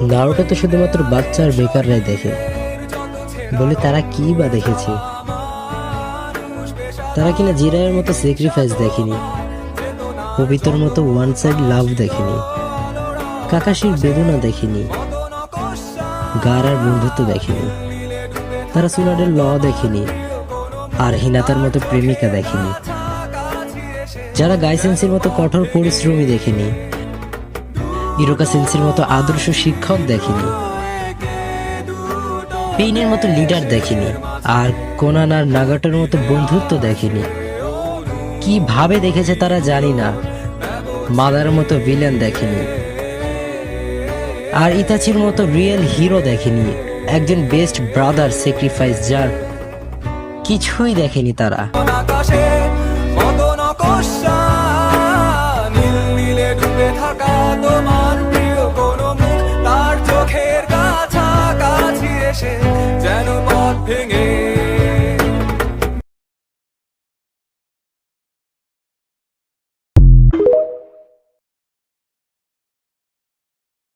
Naruto তো শুধুমাত্র বাচ্চা আর বেকাররাই দেখে বলে তারা কি বা দেখেছে? তারা কিনা জিরায়ের মতো স্যাক্রিফাইস দেখেনি, কবিতার মতো ওয়ান সাইড লাভ দেখেনি, কাকাশির বেদনা দেখেনি, গারার বন্ধুত্ব দেখেনি, তারা সুনাডের ল দেখেনি, আর হিনাতার মতো প্রেমিকা দেখেনি, যারা গাইসেন্সির মতো কঠোর পরিশ্রমী দেখেনি, ইরোকা সেন্সির মতো আদর্শ শিক্ষক দেখেনি, পেইনের মতো লিডার দেখেনি, আর কোনান আর নাগাটোর মতো বন্ধুত্ব দেখেনি। কিভাবে দেখেছে তারা জানি না। মাদার মতো ভিলেন দেখেনি, আর ইতাচির মতো রিয়েল হিরো দেখেনি, একজন বেস্ট ব্রাদার স্যাক্রিফাইস যার কিছুই দেখেনি তারা। যেন পথ ভেঙে